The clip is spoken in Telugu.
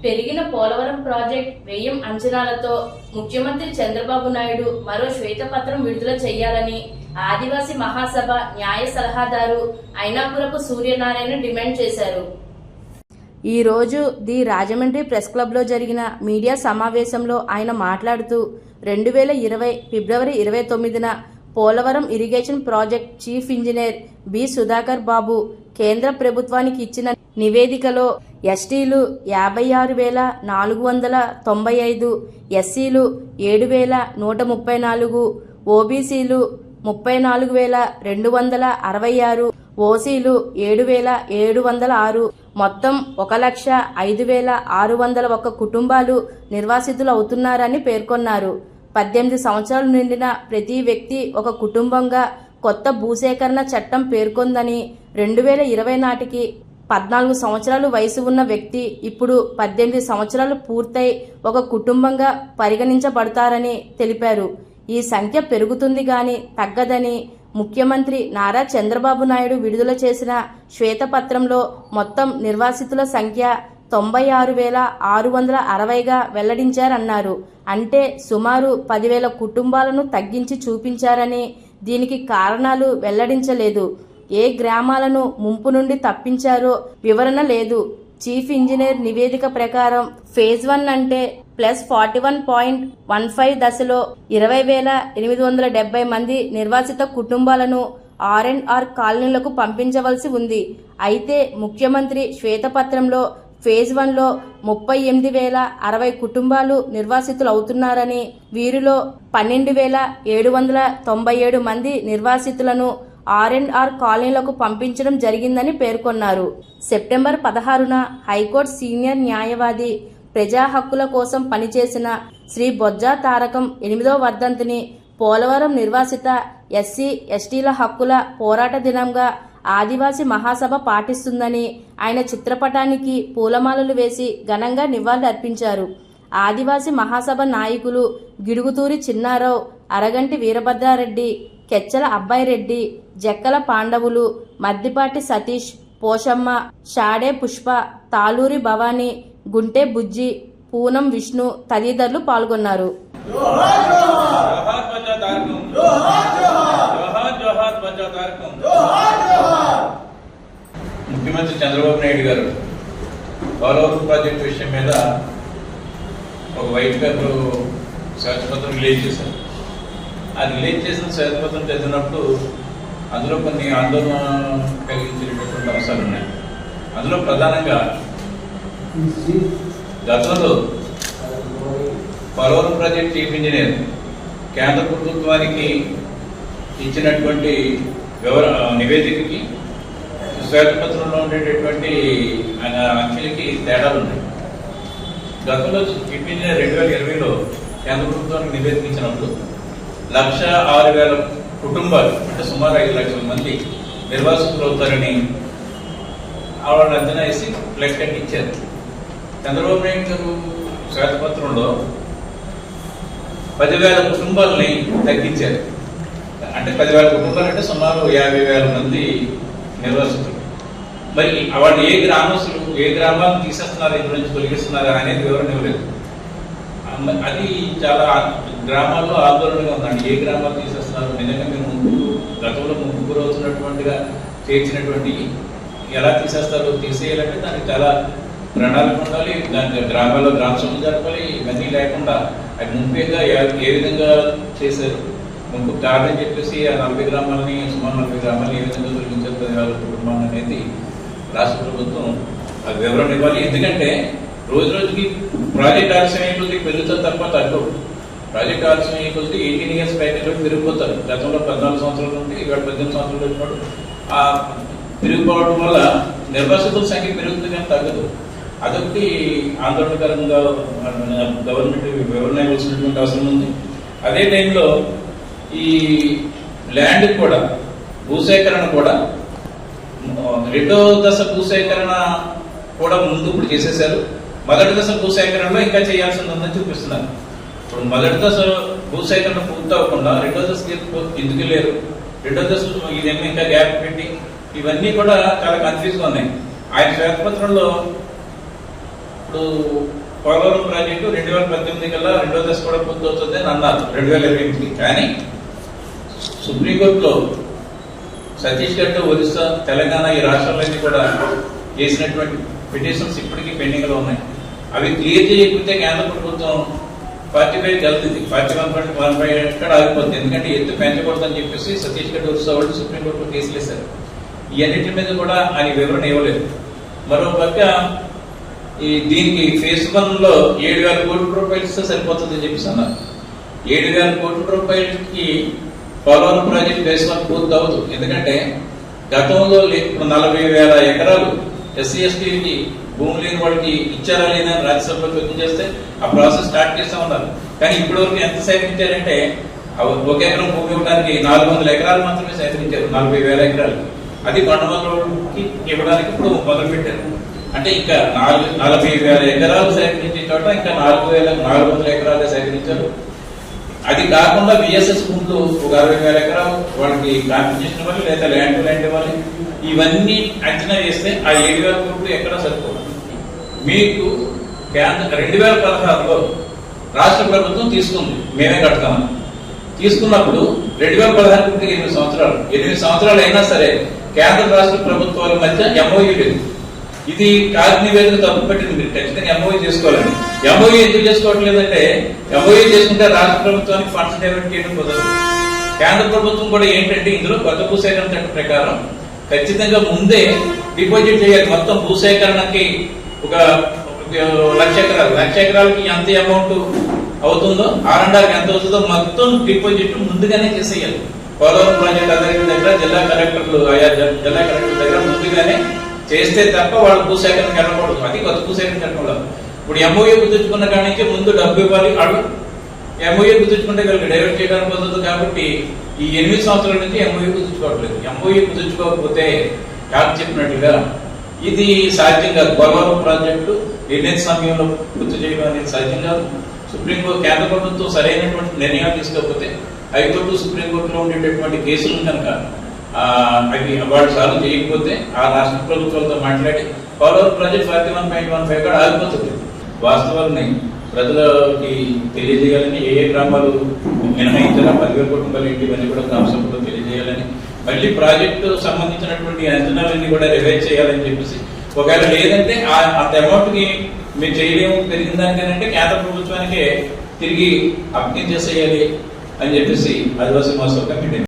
పెరిగిన పోలవరం ప్రాజెక్ట్ వ్యయం అంచనాలతో ముఖ్యమంత్రి చంద్రబాబు నాయుడు మరో శ్వేతపత్రం విడుదల చేయాలని ఆదివాసీ మహాసభ న్యాయ సలహాదారు ఐనాపురపు సూర్యనారాయణ డిమాండ్ చేశారు. ఈ రోజు ది రాజమండ్రి ప్రెస్ క్లబ్లో జరిగిన మీడియా సమావేశంలో ఆయన మాట్లాడుతూ 2020 ఫిబ్రవరి 29న Polavaram irrigation project chief engineer B Sudhakar Babu కేంద్ర ప్రభుత్వానికి ఇచ్చిన నివేదికలో ఎస్టీలు 56,495, ఎస్సీలు 7,134, ఓబీసీలు 34,266, ఓసీలు 7,706, మొత్తం 1,05,601 కుటుంబాలు నిర్వాసితులు అవుతున్నారని పేర్కొన్నారు. 18 సంవత్సరాలు నిండిన ప్రతి వ్యక్తి ఒక కుటుంబంగా కొత్త భూసేకరణ చట్టం పేర్కొందని, 2020 నాటికి 14 సంవత్సరాలు వయసు ఉన్న వ్యక్తి ఇప్పుడు 18 సంవత్సరాలు పూర్తయి ఒక కుటుంబంగా పరిగణించబడతారని తెలిపారు. ఈ సంఖ్య పెరుగుతుంది గాని తగ్గదని ముఖ్యమంత్రి నారా చంద్రబాబు నాయుడు విడుదల చేసిన శ్వేతపత్రంలో మొత్తం నిర్వాసితుల సంఖ్య 96,660గా వెల్లడించారన్నారు. అంటే సుమారు 10,000 కుటుంబాలను తగ్గించి చూపించారని, దీనికి కారణాలు వెల్లడించలేదు. ఏ గ్రామాలను ముంపు నుండి తప్పించారో వివరణ లేదు. చీఫ్ ఇంజనీర్ నివేదిక ప్రకారం ఫేజ్ 1 అంటే +41.15 దశలో 20,870 మంది నిర్వాసిత కుటుంబాలను R&R కాలనీలకు పంపించవలసి ఉంది. అయితే ముఖ్యమంత్రి శ్వేతపత్రంలో ఫేజ్ 1లో 38,060 కుటుంబాలు నిర్వాసితులు అవుతున్నారని, వీరిలో 12,797 మంది నిర్వాసితులను R&R కాలనీలకు పంపించడం జరిగిందని పేర్కొన్నారు. సెప్టెంబర్ 16న హైకోర్టు సీనియర్ న్యాయవాది, ప్రజా హక్కుల కోసం పనిచేసిన శ్రీ బొజ్జా తారకం 8వ వర్ధంతిని పోలవరం నిర్వాసిత ఎస్సీ ఎస్టీల హక్కుల పోరాట దినంగా ఆదివాసీ మహాసభ పాటిస్తుందని ఆయన చిత్రపటానికి పూలమాలలు వేసి ఘనంగా నివాళులు అర్పించారు. ఆదివాసీ మహాసభ నాయకులు గిడుగుతూరి చిన్నారావు, అరగంటి వీరభద్రారెడ్డి, కెచ్చల అబ్బాయిరెడ్డి, జక్కల పాండవులు, మద్దిపాటి సతీష్, పోషమ్మ, షాడే పుష్ప, తాలూరి భవానీ, గుంటె బుజ్జి, పూనం విష్ణు తదితరులు పాల్గొన్నారు. ముఖ్యమంత్రి చంద్రబాబు నాయుడు గారు పోలవరం ప్రాజెక్టు విషయం మీద ఒక వైట్ పేపర్ శ్వేతపత్రం రిలీజ్ చేశారు. ఆ రిలీజ్ చేసిన శ్వేతపత్రం చదివినప్పుడు అందులో కొన్ని ఆందోళన కలిగించేటటువంటి అంశాలు ఉన్నాయి. అందులో ప్రధానంగా గతంలో పోలవరం ప్రాజెక్ట్ చీఫ్ ఇంజనీర్ కేంద్ర ప్రభుత్వానికి ఇచ్చినటువంటి నివేదికకి శ్వేతపత్రంలో ఉండేటటువంటి అంకెలకి తేడాలు ఉన్నాయి. గతంలో చీఫ్ ఇంజనీర్ 2020లో కేంద్ర ప్రభుత్వానికి నివేదిక ఇచ్చినప్పుడు 1,06,000 కుటుంబాలు అంటే సుమారు 5 లక్షల మంది నిర్వాసితులు అవుతారని వాళ్ళు అంచనా వేసి లెక్క ఇచ్చారు. చంద్రబాబు నాయుడు గారు శ్వేతపత్రంలో 10,000 కుటుంబాలని తగ్గించారు. అంటే 10,000 కుటుంబాలు అంటే సుమారు 50,000 మంది నిర్వాసితులు. మరి వాళ్ళు ఏ గ్రామాలను తీసేస్తున్నారు, ఇంటి నుంచి తొలగిస్తున్నారు అనేది వివరణ ఇవ్వలేదు. అది చాలా గ్రామాల్లో ఆందోళనగా ఉందండి. ఏ గ్రామాలు తీసేస్తున్నారు, నిజంగా మీరు గతంలో ముందు గురవుతున్నటువంటిగా చేర్చినటువంటి ఎలా తీసేస్తారు, తీసేయాలంటే దానికి చాలా ప్రణాళిక ఉండాలి. దానికి గ్రామాల్లో గ్రామ సభలు జరపాలి. ఇవన్నీ లేకుండా అది ముంపేగా ఏ విధంగా చేశారు, ముంపు కాదని చెప్పేసి ఆ 40 గ్రామాలని సుమారు 40 గ్రామాలని ఏ విధంగా తొలగించారు 10,000 కుటుంబాలు అనేది రాష్ట్ర ప్రభుత్వం అది వివరణ ఇవ్వాలి. ఎందుకంటే రోజు రోజుకి ప్రాజెక్ట్ ఆలస్యం అయిపోతే పెరుగుతుంది తప్ప తగ్గవు. ప్రాజెక్ట్ ఆలస్యం అయిపోతే 18 ఇయర్స్ ప్యాకేజ్ పెరిగిపోతారు. గతంలో 14 సంవత్సరాల నుండి ఇవాళ 18 సంవత్సరాలు వచ్చినప్పుడు ఆ పెరిగిపోవడం వల్ల నిర్వాసితుల సంఖ్య పెరుగుతుంది కానీ తగ్గదు. అదొకటి ఆందోళనకరంగా గవర్నమెంట్ వివరణ ఇవ్వాల్సినటువంటి అవసరం ఉంది. అదే టైంలో ఈ ల్యాండ్ కూడా భూసేకరణ కూడా 2వ దశ భూసేకరణ కూడా ముందు ఇప్పుడు చేసేశారు. మొదటి దశ భూసేకరణలో ఇంకా చేయాల్సింది ఉందని చూపిస్తున్నారు. ఇప్పుడు మొదటి దశ భూసేకరణ పూర్తి అవ్వకుండా 2వ దశ ఎందుకు లేరు, 2వ దశ ఇదేమో ఇంకా గ్యాప్ పెట్టి ఇవన్నీ కూడా చాలా కన్ఫ్యూజ్గా ఉన్నాయి. ఆయన శ్వేతపత్రంలో ఇప్పుడు పోలవరం ప్రాజెక్టు 2018 కల్లా రెండో దశ కూడా పూర్తవుతుంది అని అన్నారు 2028. కానీ సుప్రీంకోర్టులో ఛత్తీస్గఢ్, ఒరిస్సా, తెలంగాణ ఈ రాష్ట్రాలన్నీ కూడా చేసినటువంటి పిటిషన్స్ ఇప్పటికీ పెండింగ్ లో ఉన్నాయి. అవి క్లియర్ చేయకపోతే కేంద్ర ప్రభుత్వం 45కి వెళ్తుంది. 41.15 ఎక్కడ ఆగిపోతుంది. ఎందుకంటే ఎత్తు పెంచకూడదని చెప్పేసి ఛత్తీస్గఢ్, ఒరిస్సా వాళ్ళు సుప్రీంకోర్టులో కేసులు వేశారు. ఇవన్నిటి మీద కూడా ఆయన వివరణ ఇవ్వలేదు. మరో పక్క దీనికి ఫేజ్ 1 లో 7,000 కోట్ల రూపాయలు ఇస్తే సరిపోతుందని చెప్పేసి అన్నారు. 7,000 కోట్ల రూపాయలకి పోలవరం ప్రాజెక్ట్ ఫేజ్ 1 పూర్తి అవుతుంది. ఎందుకంటే గతంలో 40,000 ఎకరాలు ఎస్సీ ఎస్టీకి భూమి లేని వాళ్ళకి ఇచ్చారా లేదా అని రాజ్యసభలో క్వశ్చన్ చేస్తే ఆ ప్రాసెస్ స్టార్ట్ చేస్తా ఉన్నారు. కానీ ఇప్పటి వరకు ఎంత సేకరించారంటే ఒక ఎకరం భూమి ఇవ్వడానికి 400 ఎకరాలు మాత్రమే సేకరించారు. 40,000 ఎకరాలు అది కొండమల్లోకి ఇవ్వడానికి ఇప్పుడు మొదలు పెట్టారు. అంటే ఇంకా 40,000 ఎకరాలు సేకరించే చోట ఇంకా 4,400 ఎకరాలు సేకరించారు. అది కాకుండా బిఎస్ఎస్ ముందు ఒక 60,000 ఎకరాలు వాళ్ళకి కాంపిటీషన్ ఇవ్వాలి, లేదా ల్యాండ్ టు ల్యాండ్ ఇవ్వాలి. ఇవన్నీ అంచనా చేస్తే ఆ 7,000 కోట్లు ఎక్కడ సరిపోదు. మీకు 2016లో రాష్ట్ర ప్రభుత్వం తీసుకుంది, మేమే కడతామని. తీసుకున్నప్పుడు 2016 8 సంవత్సరాలు 8 సంవత్సరాలు అయినా సరే కేంద్ర రాష్ట్ర ప్రభుత్వాల మధ్య ఎంఓయూ లేదు. ఇది కార్యనివేదిక తప్పు పెట్టింది. మీరు ఖచ్చితంగా ఎంఓయూ చేసుకోవాలని. ఎంఓయూ ఎందుకు చేసుకోవట్లేదంటే ఎంఓయూ చేసుకుంటే రాష్ట్ర ప్రభుత్వానికి ఫండ్స్ డైవర్ట్ చేయడం కుదరదు. కేంద్ర ప్రభుత్వం కూడా ఏంటంటే ఇందులో కొత్త భూసేకరణ చట్టం ప్రకారం ఖచ్చితంగా ముందే డిపాజిట్ చేయాలి. మొత్తం భూసేకరణకి ఒక 1,00,000 ఎకరాలకి ఎంత అమౌంట్ అవుతుందో, ఆర్ఎండ్ఆర్కి ఎంత అవుతుందో మొత్తం డిపాజిట్ ముందుగానే చేసేయాలి. పోలవరం ప్రాజెక్ట్ అధికారుల దగ్గర జిల్లా కలెక్టర్లు ఆయా జిల్లా కలెక్టర్ల దగ్గర ముందుగానే చేస్తే తప్ప వాళ్ళు భూసేకరణకి వెళ్ళకూడదు. అది కొత్త భూసేకరణ చట్టంలో. ఇప్పుడు ఎంఓయూ కుదుర్చుకున్న కాడి నుంచి ముందు డబ్బు ఇవ్వాలి. ఎంఓయూ కుదుర్చుకుంటే వీళ్ళకి డైవర్ట్ చేయడానికి కుదరదు. కాబట్టి ఈ 8 సంవత్సరాల నుంచి ఎంఓయూ కుదుర్చుకోవట్లేదు. ఎంఓయూ కుదుర్చుకోకపోతే కాదు చెప్పినట్లుగా ఇది సాధ్యం కాదు. పోలవరం ప్రాజెక్టు నిర్ణీత సమయంలో పూర్తి చేయడం అనేది సాధ్యం కాదు. సుప్రీంకోర్టు కేంద్ర ప్రభుత్వం సరైనటువంటి నిర్ణయాలు తీసుకోకపోతే హైకోర్టు, సుప్రీంకోర్టులో ఉండేటటువంటి కేసులు కనుక అవి వాళ్ళు సాల్వ్ చేయకపోతే ఆ రాష్ట్ర ప్రభుత్వాలతో మాట్లాడి పోలవరం ప్రాజెక్ట్ 41.15 కూడా ఆగిపోతుంది. వాస్తవాన్ని ప్రజలకి తెలియజేయాలని, ఏ గ్రామాలు మినహాయించాలా, 10,000 కుటుంబాలు ఏంటి ఇవన్నీ కూడా గ్రామ సభలో తెలియజేయాలని, మళ్ళీ ప్రాజెక్టు సంబంధించినటువంటి అంచనాలన్నీ కూడా రివైజ్ చేయాలని చెప్పేసి, ఒకవేళ లేదంటే అంత అమౌంట్ కి మేము చేయలేము, పెరిగిన దానికంటే కేంద్ర ప్రభుత్వానికే తిరిగి అప్పగించేసేయాలి అని చెప్పేసి ఆదివాసీ మహోత్సవ కమిటీ